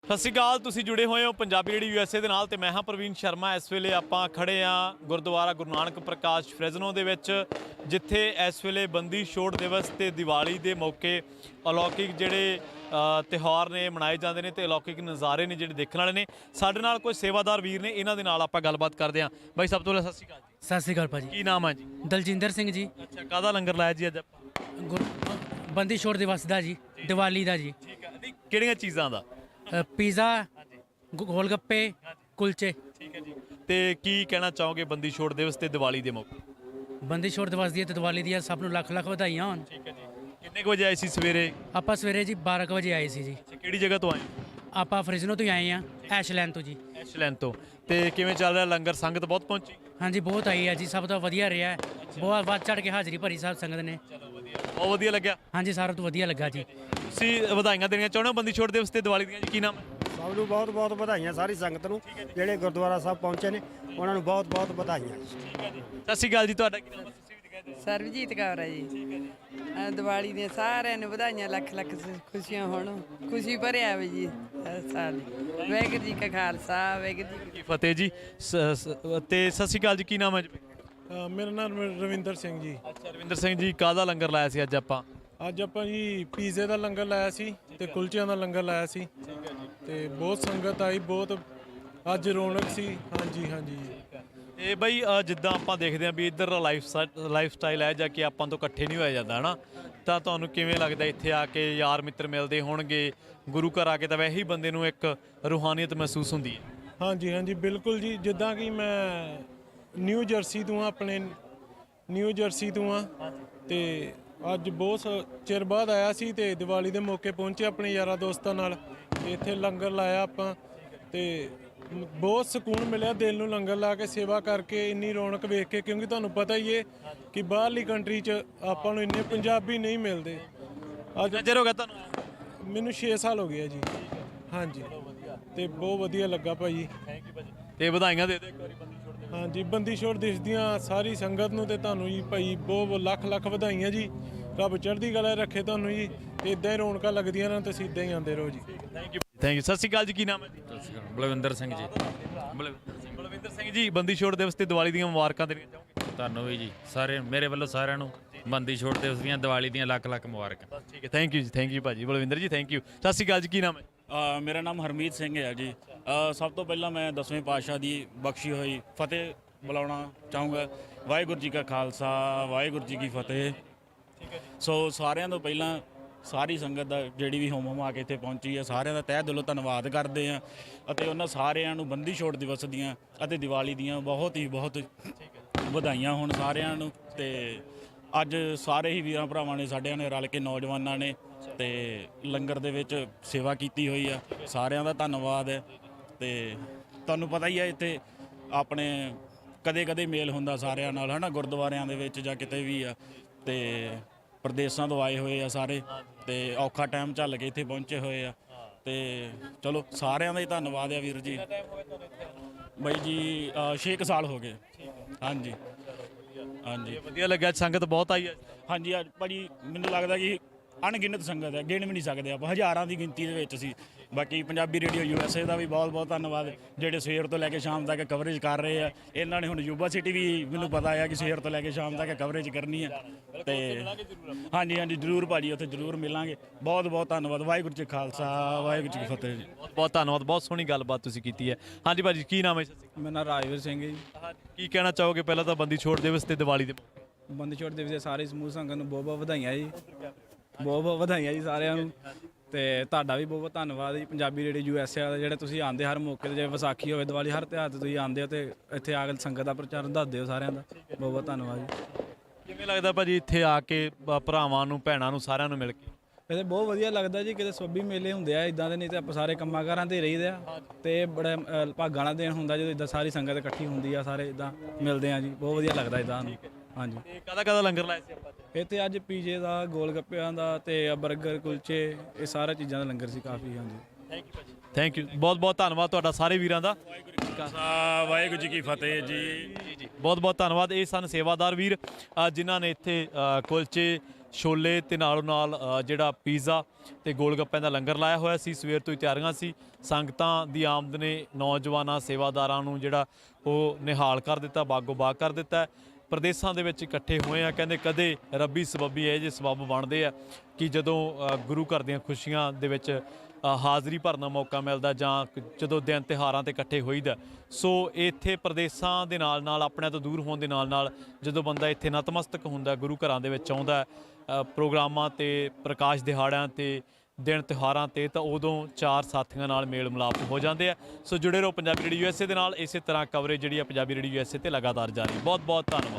ਸਤਿ ਸ਼੍ਰੀ ਅਕਾਲ। ਤੁਸੀਂ ਜੁੜੇ ਹੋਏ ਹੋ ਪੰਜਾਬੀ ਰੇਡੀਓ USA ਦੇ ਨਾਲ ਤੇ ਮੈਂ ਹਾਂ ਪ੍ਰਵੀਨ ਸ਼ਰਮਾ। ਇਸ ਵੇਲੇ ਆਪਾਂ ਖੜੇ ਹਾਂ ਗੁਰਦੁਆਰਾ ਗੁਰੂ ਨਾਨਕ ਪ੍ਰਕਾਸ਼ ਫ੍ਰੈਜ਼ਨੋ ਦੇ ਵਿੱਚ, ਜਿੱਥੇ ਇਸ ਵੇਲੇ ਬੰਦੀ ਛੋੜ ਦਿਵਸ ਤੇ ਦੀਵਾਲੀ ਦੇ ਮੌਕੇ ਅਲੌਕਿਕ ਜਿਹੜੇ ਤਿਉਹਾਰ ਨੇ ਮਨਾਏ ਜਾਂਦੇ ਨੇ ਤੇ ਅਲੌਕਿਕ ਨਜ਼ਾਰੇ ਨੇ ਜਿਹੜੇ ਦੇਖਣ ਵਾਲੇ ਨੇ। ਸਾਡੇ ਨਾਲ ਕੋਈ ਸੇਵਾਦਾਰ ਵੀਰ ਨੇ, ਇਹਨਾਂ ਦੇ ਨਾਲ ਆਪਾਂ ਗੱਲਬਾਤ ਕਰਦੇ ਹਾਂ। ਬਾਈ ਸਭ ਤੋਂ ਪਹਿਲਾਂ ਸਤਿ ਸ਼੍ਰੀ ਅਕਾਲ ਜੀ। ਸਤਿ ਸ਼੍ਰੀ ਅਕਾਲ ਭਾਜੀ। ਕੀ ਨਾਮ ਹੈ ਜੀ? ਦਲਜਿੰਦਰ ਸਿੰਘ ਜੀ। ਅੱਛਾ, ਕਾਹਦਾ ਲੰਗਰ ਲਾਇਆ ਜੀ ਅੱਜ ਆਪਾਂ? ਬੰਦੀ ਛੋੜ ਦਿਵਸ ਦਾ ਜੀ, ਦੀਵਾਲੀ ਦਾ ਜੀ। ਠੀਕ ਹੈ, ਨਹੀਂ ਕਿਹੜੀਆਂ ਚੀਜ਼ਾਂ ਦਾ? ਪੀਜ਼ਾ, ਗੋਲ ਗੱਪੇ, ਕੁਲਚੇ। ਠੀਕ ਹੈ ਜੀ। ਤੇ ਕੀ ਕਹਿਣਾ ਚਾਹੋਗੇ ਬੰਦੀ ਛੋੜ ਦਿਵਸ ਤੇ ਦੀਵਾਲੀ ਦੇ ਮੌਕੇ? ਬੰਦੀ ਛੋੜ ਦਿਵਸ ਦੀ ਤੇ ਦੀਵਾਲੀ ਦੀਆਂ ਸਭ ਨੂੰ ਲੱਖ ਲੱਖ ਵਧਾਈਆਂ ਹੋਣ। ਠੀਕ ਹੈ ਜੀ। ਕਿੰਨੇ ਕੁ ਵਜੇ ਆਏ ਸੀ ਸਵੇਰੇ? ਆਪਾਂ ਸਵੇਰੇ ਜੀ 12 ਕੁ ਵਜੇ ਆਏ ਸੀ ਜੀ। ਕਿਹੜੀ ਜਗ੍ਹਾ ਤੋਂ ਆਏ? ਆਪਾਂ ਫ੍ਰਿਜ਼ਨੋ ਤੋਂ ਹੀ ਆਏ ਆ, ਐਸ਼ਲੈਂਡ ਤੋਂ ਜੀ। ਐਸ਼ਲੈਂਡ ਤੋਂ। ਤੇ ਕਿਵੇਂ ਚੱਲ ਰਿਹਾ ਲੰਗਰ? ਸੰਗਤ ਬਹੁਤ ਪਹੁੰਚੀ? ਹਾਂਜੀ, ਬਹੁਤ ਆਈ ਹੈ ਜੀ, ਸਭ ਤੋਂ ਵਧੀਆ ਰਿਹਾ। ਬਹੁਤ ਵੱਧ ਚੜ ਕੇ ਹਾਜ਼ਰੀ ਭਰੀ ਸਾਹਿਬ ਸੰਗਤ ਨੇ। ਚਲੋ ਵਧੀਆ, ਬਹੁਤ ਵਧੀਆ ਲੱਗਿਆ। ਹਾਂਜੀ, ਸਾਰਿਆਂ ਤੋਂ ਵਧੀਆ ਲੱਗਾ ਜੀ। ਤੁਸੀਂ ਵਧਾਈਆਂ ਦੇਣੀਆਂ ਚਾਹੁੰਦੇ ਹੋ ਬੰਦੀ ਛੋੜ ਦਿਵਸ ਤੇ ਦੀਵਾਲੀ ਦੀਆਂ ਜੀ? ਕੀ ਨਾਮ ਹੈ? ਸਭ ਨੂੰ ਬਹੁਤ ਬਹੁਤ ਵਧਾਈਆਂ, ਸਾਰੀ ਸੰਗਤ ਨੂੰ ਜਿਹੜੇ ਗੁਰਦੁਆਰਾ ਸਾਹਿਬ ਪਹੁੰਚੇ ਨੇ ਉਹਨਾਂ ਨੂੰ ਬਹੁਤ ਬਹੁਤ ਵਧਾਈਆਂ। ਠੀਕ ਹੈ ਜੀ। ਸਤਿ ਸ਼੍ਰੀ ਅਕਾਲ ਜੀ। ਤੁਹਾਡਾ ਕੀ ਨਾਮ ਹੈ? ਤੁਸੀਂ ਵੀ ਦਿਖਾਈ ਦਿਓ। ਸਰਬਜੀਤ ਕੌਰ ਹੈ ਜੀ। ਠੀਕ ਹੈ ਜੀ। ਦੀਵਾਲੀ ਦੀਆਂ ਸਾਰਿਆਂ ਨੂੰ ਵਧਾਈਆਂ, ਲੱਖ ਲੱਖ ਖੁਸ਼ੀਆਂ ਹੋਣ, ਖੁਸ਼ੀ ਭਰਿਆ ਹੋਵੇ ਜੀ ਹਰ ਸਾਲ। ਵਾਹਿਗੁਰੂ ਜੀ ਕਾ ਖਾਲਸਾ, ਵਾਹਿਗੁਰੂ ਜੀ ਕੀ ਫਤਿਹ ਜੀ। ਤੇ ਸਤਿ ਸ਼੍ਰੀ ਅਕਾਲ ਜੀ। ਕੀ ਨਾਮ ਹੈ ਜੀ? ਮੇਰਾ ਨਾਮ ਰਵਿੰਦਰ ਸਿੰਘ ਜੀ। ਅੱਛਾ, ਰਵਿੰਦਰ ਸਿੰਘ ਜੀ। ਕਾਹਦਾ ਲੰਗਰ ਲਾਇਆ ਸੀ ਅੱਜ ਆਪਾਂ? ਅੱਜ ਆਪਾਂ ਜੀ ਪੀਜ਼ੇ ਦਾ ਲੰਗਰ ਲਾਇਆ ਸੀ ਤੇ ਕੁਲਚਿਆਂ ਦਾ ਲੰਗਰ ਲਾਇਆ ਸੀ। ਠੀਕ ਹੈ ਜੀ। ਤੇ ਬਹੁਤ ਸੰਗਤ ਆਈ, ਬਹੁਤ ਅੱਜ ਰੌਣਕ ਸੀ। ਹਾਂਜੀ ਹਾਂਜੀ। ਇਹ ਬਈ ਜਿੱਦਾਂ ਆਪਾਂ ਦੇਖਦੇ ਹਾਂ ਵੀ ਇੱਧਰ ਲਾਈਫ ਸਟਾਈਲ ਹੈ ਜਾਂ ਕਿ ਆਪਾਂ ਤੋਂ ਇਕੱਠੇ ਨਹੀਂ ਹੋਇਆ ਜਾਂਦਾ ਹੈ ਨਾ, ਤਾਂ ਤੁਹਾਨੂੰ ਕਿਵੇਂ ਲੱਗਦਾ ਇੱਥੇ ਆ ਕੇ ਯਾਰ ਮਿੱਤਰ ਮਿਲਦੇ ਹੋਣਗੇ? ਗੁਰੂ ਘਰ ਆ ਕੇ ਤਾਂ ਵੈਸੇ ਹੀ ਬੰਦੇ ਨੂੰ ਇੱਕ ਰੂਹਾਨੀਅਤ ਮਹਿਸੂਸ ਹੁੰਦੀ ਹੈ। ਹਾਂਜੀ ਹਾਂਜੀ, ਬਿਲਕੁਲ ਜੀ। ਜਿੱਦਾਂ ਕਿ ਮੈਂ ਨਿਊ ਜਰਸੀ ਤੋਂ ਹਾਂ, ਆਪਣੇ ਨਿਊ ਜਰਸੀ ਤੋਂ ਹਾਂ, ਤੇ ਅੱਜ ਬਹੁਤ ਚਿਰ ਬਾਅਦ ਆਇਆ ਸੀ ਤੇ ਦੀਵਾਲੀ ਦੇ ਮੌਕੇ ਪਹੁੰਚੇ ਆਪਣੇ ਯਾਰਾਂ ਦੋਸਤਾਂ ਨਾਲ ਤੇ ਇੱਥੇ ਲੰਗਰ ਲਾਇਆ ਆਪਾਂ ਤੇ ਬਹੁਤ ਸਕੂਨ ਮਿਲਿਆ ਦਿਲ ਨੂੰ। ਲੰਗਰ ਲਾ ਕੇ ਸੇਵਾ ਕਰਕੇ ਇੰਨੀ ਰੌਣਕ ਵੇਖ ਕੇ, ਕਿਉਂਕਿ ਤੁਹਾਨੂੰ ਪਤਾ ਹੀ ਹੈ ਕਿ ਬਾਹਰਲੀ ਕੰਟਰੀ 'ਚ ਆਪਾਂ ਨੂੰ ਇੰਨੇ ਪੰਜਾਬੀ ਨਹੀਂ ਮਿਲਦੇ। ਅੱਜ ਨਜ਼ਰ ਹੋ ਗਿਆ ਤੁਹਾਨੂੰ? ਮੈਨੂੰ 6 ਸਾਲ ਹੋ ਗਏ ਜੀ। ਹਾਂਜੀ, ਤੇ ਬਹੁਤ ਵਧੀਆ ਲੱਗਾ ਭਾਜੀ। ਥੈਂਕ ਯੂ ਭਾਜੀ। ਤੇ ਵਧਾਈਆਂ ਦੇ ਦਿਓ ਇੱਕ ਵਾਰੀ ਬੰਦੀ ਛੋੜ ਦਿਵਸ। ਹਾਂਜੀ, ਬੰਦੀ ਛੋੜ ਦਿਵਸ ਦੀਆਂ ਸਾਰੀ ਸੰਗਤ ਨੂੰ ਤੇ ਤੁਹਾਨੂੰ ਜੀ ਭਾਈ ਬਹੁਤ ਲੱਖ ਲੱਖ ਵਧਾਈਆਂ ਜੀ। ਰੱਬ ਚੜ੍ਹਦੀ ਕਲਾ ਰੱਖੇ ਤੁਹਾਨੂੰ ਜੀ, ਤੇ ਇਦਾਂ ਹੀ ਰੌਣਕਾਂ ਲੱਗਦੀਆਂ ਰਹਿਣ, ਤੁਸੀਂ ਇਦਾਂ ਹੀ ਆਉਂਦੇ ਰਹੋ ਜੀ। Thank you. Thank you. ਸਤਿ ਸ਼੍ਰੀ ਅਕਾਲ ਜੀ। ਕੀ ਨਾਮ ਹੈ ਜੀ? ਬਲਵਿੰਦਰ ਸਿੰਘ ਜੀ। ਬਲਵਿੰਦਰ ਸਿੰਘ ਜੀ, ਬੰਦੀ ਛੋੜ ਦਿਵਸ ਤੇ ਦੀਵਾਲੀ ਦੀਆਂ ਮੁਬਾਰਕਾਂ ਦੇਣੀਆਂ ਚਾਹੋਗੇ? ਤੁਹਾਨੂੰ ਵੀ ਜੀ, ਸਾਰੇ ਮੇਰੇ ਵੱਲੋਂ ਸਾਰਿਆਂ ਨੂੰ ਬੰਦੀ ਛੋੜ ਦਿਵਸ ਦੀਆਂ, ਦੀਵਾਲੀ ਦੀਆਂ ਲੱਖ ਲੱਖ ਮੁਬਾਰਕਾਂ। ਠੀਕ ਹੈ, ਥੈਂਕ ਯੂ ਜੀ। ਥੈਂਕ ਯੂ ਭਾਜੀ। ਬਲਵਿੰਦਰ ਜੀ ਥੈਂਕ ਯੂ। ਸਤਿ ਸ਼੍ਰੀ ਅਕਾਲ ਜੀ। ਕੀ ਨਾਮ ਹੈ? ਮੇਰਾ ਨਾਮ ਹਰਮੀਤ ਸਿੰਘ ਹੈ ਜੀ। ਸਭ ਤੋਂ ਪਹਿਲਾਂ ਮੈਂ 10ਵੇਂ ਪਾਤਸ਼ਾਹ ਦੀ ਬਖਸ਼ੀ ਹੋਈ ਫਤਿਹ ਬੁਲਾਉਣਾ ਚਾਹੂੰਗਾ। ਵਾਹਿਗੁਰੂ ਜੀ ਕਾ ਖਾਲਸਾ, ਵਾਹਿਗੁਰੂ ਜੀ ਕੀ ਫਤਿਹ। ਸੋ ਸਾਰਿਆਂ ਤੋਂ ਪਹਿਲਾਂ ਸਾਰੀ ਸੰਗਤ ਦਾ ਜਿਹੜੀ ਵੀ ਹੋਮ ਆ ਕੇ ਇੱਥੇ ਪਹੁੰਚੀ ਹੈ, ਸਾਰਿਆਂ ਦਾ ਤਹਿ ਦਿਲੋਂ ਧੰਨਵਾਦ ਕਰਦੇ ਹਾਂ ਅਤੇ ਉਹਨਾਂ ਸਾਰਿਆਂ ਨੂੰ ਬੰਦੀ ਛੋੜ ਦਿਵਸ ਦੀਆਂ ਅਤੇ ਦੀਵਾਲੀ ਦੀਆਂ ਬਹੁਤ ਵਧਾਈਆਂ ਹੋਣ ਸਾਰਿਆਂ ਨੂੰ। ਤੇ ਅੱਜ ਸਾਰੇ ਹੀ ਵੀਰਾਂ ਭਰਾਵਾਂ ਨੇ, ਸਾਡਿਆਂ ਨੇ ਰਲ ਕੇ, ਨੌਜਵਾਨਾਂ ਨੇ ਤੇ ਲੰਗਰ ਦੇ ਵਿੱਚ ਸੇਵਾ ਕੀਤੀ ਹੋਈ ਆ। ਸਾਰਿਆਂ ਦਾ ਧੰਨਵਾਦ ਹੈ। ਤੇ ਤੁਹਾਨੂੰ ਪਤਾ ਹੀ ਹੈ ਇੱਥੇ ਆਪਣੇ ਕਦੇ ਕਦੇ ਮੇਲ ਹੁੰਦਾ ਸਾਰਿਆਂ ਨਾਲ, ਹੈ ਨਾ, ਗੁਰਦੁਆਰਿਆਂ ਦੇ ਵਿੱਚ ਜਾਂ ਕਿਤੇ ਵੀ ਆ। ਤੇ ਪ੍ਰਦੇਸ਼ਾਂ ਤੋਂ ਆਏ ਹੋਏ ਆ ਸਾਰੇ, ਤੇ ਔਖਾ ਟਾਈਮ ਝੱਲ ਕੇ ਇੱਥੇ ਪਹੁੰਚੇ ਹੋਏ ਆ। ਤੇ ਚਲੋ ਸਾਰਿਆਂ ਦਾ ਹੀ ਧੰਨਵਾਦ ਆ ਵੀਰ ਜੀ। ਬਾਈ ਜੀ 6 ਸਾਲ ਹੋ ਗਏ। ਹਾਂਜੀ ਹਾਂਜੀ, ਵਧੀਆ ਲੱਗਿਆ। ਸੰਗਤ ਬਹੁਤ ਆਈ ਹੈ। ਹਾਂਜੀ। ਅੱਜ ਭਾਜੀ ਮੈਨੂੰ ਲੱਗਦਾ ਕਿ ਅਣਗਿਣਤ ਸੰਗਤ ਹੈ, ਗਿਣ ਵੀ ਨਹੀਂ ਸਕਦੇ ਆਪਾਂ, ਹਜ਼ਾਰਾਂ ਦੀ ਗਿਣਤੀ ਦੇ ਵਿੱਚ ਸੀ। ਬਾਕੀ ਪੰਜਾਬੀ ਰੇਡੀਓ USA ਦਾ ਵੀ ਬਹੁਤ ਬਹੁਤ ਧੰਨਵਾਦ, ਜਿਹੜੇ ਸਵੇਰ ਤੋਂ ਲੈ ਕੇ ਸ਼ਾਮ ਤੱਕ ਕਵਰੇਜ ਕਰ ਰਹੇ ਆ। ਇਹਨਾਂ ਨੇ ਹੁਣ ਯੂਬਾ ਸਿਟੀ ਵੀ ਮੈਨੂੰ ਪਤਾ ਆ ਕਿ ਸਵੇਰ ਤੋਂ ਲੈ ਕੇ ਸ਼ਾਮ ਤੱਕ ਕਵਰੇਜ ਕਰਨੀ ਹੈ। ਤੇ ਹਾਂਜੀ ਹਾਂਜੀ, ਜ਼ਰੂਰ ਭਾਜੀ, ਉੱਥੇ ਜ਼ਰੂਰ ਮਿਲਾਂਗੇ। ਬਹੁਤ ਬਹੁਤ ਧੰਨਵਾਦ। ਵਾਹਿਗੁਰੂ ਜੀ ਖਾਲਸਾ, ਵਾਹਿਗੁਰੂ ਜੀ ਕੀ ਫਤਿਹ ਜੀ। ਬਹੁਤ ਬਹੁਤ ਧੰਨਵਾਦ। ਬਹੁਤ ਸੋਹਣੀ ਗੱਲਬਾਤ ਤੁਸੀਂ ਕੀਤੀ ਹੈ। ਹਾਂਜੀ ਭਾਜੀ, ਕੀ ਨਾਮ ਹੈ? ਮੇਰਾ ਨਾਮ ਰਾਜਵੀਰ ਸਿੰਘ ਜੀ। ਕੀ ਕਹਿਣਾ ਚਾਹੋਗੇ ਪਹਿਲਾਂ ਤਾਂ ਬੰਦੀ ਛੋੜ ਦਿਵਸ ਤੇ ਦੀਵਾਲੀ ਦੇ? ਬੰਦੀ ਛੋੜ ਦਿਵਸ ਦੇ ਸਾਰੇ ਸਮੂਹ ਸੰਗਤ ਨੂੰ ਬਹੁਤ ਬਹੁਤ ਵਧਾਈਆਂ ਜੀ। ਬਹੁਤ ਬਹੁਤ ਵਧਾਈਆਂ ਜੀ ਸਾਰਿਆਂ ਨੂੰ। ਤੇ ਤੁਹਾਡਾ ਵੀ ਬਹੁਤ ਬਹੁਤ ਧੰਨਵਾਦ ਜੀ, ਪੰਜਾਬੀ ਰੇਡੀਓ USA ਦਾ, ਜਿਹੜੇ ਤੁਸੀਂ ਆਉਂਦੇ ਹਰ ਮੌਕੇ 'ਤੇ, ਜਿਵੇਂ ਵਿਸਾਖੀ ਹੋਵੇ, ਦੀਵਾਲੀ, ਹਰ ਤਿਉਹਾਰ 'ਤੇ ਤੁਸੀਂ ਆਉਂਦੇ ਹੋ ਤੇ ਇੱਥੇ ਆ ਕੇ ਸੰਗਤ ਦਾ ਪ੍ਰਚਾਰ ਦੱਸਦੇ ਹੋ। ਸਾਰਿਆਂ ਦਾ ਬਹੁਤ ਬਹੁਤ ਧੰਨਵਾਦ ਜੀ। ਕਿਵੇਂ ਲੱਗਦਾ ਭਾਜੀ ਇੱਥੇ ਆ ਕੇ ਭਰਾਵਾਂ ਨੂੰ, ਭੈਣਾਂ ਨੂੰ, ਸਾਰਿਆਂ ਨੂੰ ਮਿਲ ਕੇ? ਵੈਸੇ ਬਹੁਤ ਵਧੀਆ ਲੱਗਦਾ ਜੀ। ਕਿਤੇ ਸੋਭੀ ਮੇਲੇ ਹੁੰਦੇ ਆ ਇੱਦਾਂ ਦੇ, ਨਹੀਂ ਤੇ ਆਪਾਂ ਸਾਰੇ ਕੰਮਾਂ ਕਾਰਾਂ 'ਤੇ ਰਹੀਦੇ ਆ। ਤੇ ਬੜਾ ਭਾਗਾਂ ਵਾਲਾ ਦਿਨ ਹੁੰਦਾ ਜਦੋਂ ਇੱਦਾਂ ਸਾਰੀ ਸੰਗਤ ਇਕੱਠੀ ਹੁੰਦੀ ਆ, ਸਾਰੇ ਇੱਦਾਂ ਮਿਲਦੇ ਆ ਜੀ। ਬਹੁਤ ਵਧੀਆ ਲੱਗਦਾ ਇੱਦਾਂ। ਹਾਂਜੀ। ਤੇ ਕਾਹਦਾ ਲੰਗਰ ਲਾਇਆ ਸੀ ਆਪਾਂ? ਇੱਥੇ ਅੱਜ ਪੀਜ਼ੇ ਦਾ, ਗੋਲ ਗੱਪਿਆਂ ਦਾ ਤੇ ਬਰਗਰ, ਕੁਲਚੇ, ਇਹ ਸਾਰਾ ਚੀਜ਼ਾਂ ਦਾ ਲੰਗਰ ਸੀ ਕਾਫੀ। ਹਾਂਜੀ, ਥੈਂਕ ਯੂ ਭਾਜੀ। Thank you. ਬਹੁਤ ਬਹੁਤ ਧੰਨਵਾਦ ਤੁਹਾਡਾ ਸਾਰੇ ਵੀਰਾਂ ਦਾ। ਵਾਹਿਗੁਰੂ ਜੀ ਕੀ ਫਤਿਹ ਜੀ। ਜੀ ਬਹੁਤ ਬਹੁਤ ਧੰਨਵਾਦ। ਇਹ ਸਨ ਸੇਵਾਦਾਰ ਵੀਰ ਜਿਨ੍ਹਾਂ ਨੇ ਇੱਥੇ ਕੁਲਚੇ ਛੋਲੇ ਤੇ ਨਾਲੋਂ ਨਾਲ ਜਿਹੜਾ ਪੀਜ਼ਾ ਤੇ ਗੋਲ ਗੱਪਿਆਂ ਦਾ ਲੰਗਰ ਲਾਇਆ ਹੋਇਆ ਸੀ। ਸਵੇਰ ਤੋਂ ਹੀ ਤਿਆਰੀਆਂ ਸੀ। ਸੰਗਤਾਂ ਦੀ ਆਮਦ ਨੇ ਨੌਜਵਾਨਾਂ ਸੇਵਾਦਾਰਾਂ ਨੂੰ ਜਿਹੜਾ ਉਹ ਨਿਹਾਲ ਕਰ ਦਿੱਤਾ, ਬਾਗੋ ਬਾਗ ਕਰ ਦਿੱਤਾ। ਪ੍ਰਦੇਸ਼ਾਂ ਦੇ ਵਿੱਚ ਇਕੱਠੇ ਹੋਏ ਆ, ਕਹਿੰਦੇ ਕਦੇ ਰੱਬੀ ਸਬੱਬੀ ਇਹ ਜਿਹੇ ਸਬੱਬ ਬਣਦੇ ਆ ਕਿ ਜਦੋਂ ਗੁਰੂ ਘਰ ਦੀਆਂ ਖੁਸ਼ੀਆਂ ਦੇ ਵਿੱਚ ਹਾਜ਼ਰੀ ਭਰਨ ਦਾ ਮੌਕਾ ਮਿਲਦਾ ਜਾਂ ਜਦੋਂ ਦਿਨ ਤਿਉਹਾਰਾਂ ਤੇ ਇਕੱਠੇ ਹੋਈਦਾ। ਸੋ ਇੱਥੇ ਪ੍ਰਦੇਸ਼ਾਂ ਦੇ ਨਾਲ ਨਾਲ ਆਪਣਿਆਂ ਤੋਂ ਦੂਰ ਹੋਣ ਦੇ ਨਾਲ ਨਾਲ ਜਦੋਂ ਬੰਦਾ ਇੱਥੇ ਨਤਮਸਤਕ ਹੁੰਦਾ, ਗੁਰੂ ਘਰਾਂ ਦੇ ਵਿੱਚ ਆਉਂਦਾ ਪ੍ਰੋਗਰਾਮਾਂ ਤੇ ਪ੍ਰਕਾਸ਼ ਦਿਹਾੜਿਆਂ ਤੇ ਦਿਨ ਤਿਉਹਾਰਾਂ ਤੇ, ਤਾਂ ਉਦੋਂ ਚਾਰ ਸਾਥੀਆਂ ਨਾਲ ਮੇਲ ਮਿਲਾਪ ਹੋ ਜਾਂਦੇ ਆ। ਸੋ ਜੁੜੇ ਰਹੋ ਪੰਜਾਬੀ ਰੇਡੀਓ USA ਦੇ ਨਾਲ। ਇਸੇ ਤਰ੍ਹਾਂ ਕਵਰੇਜ ਜਿਹੜੀ ਆ ਪੰਜਾਬੀ ਰੇਡੀਓ USA ਤੇ ਲਗਾਤਾਰ ਜਾਰੀ। ਬਹੁਤ ਬਹੁਤ ਧੰਨਵਾਦ।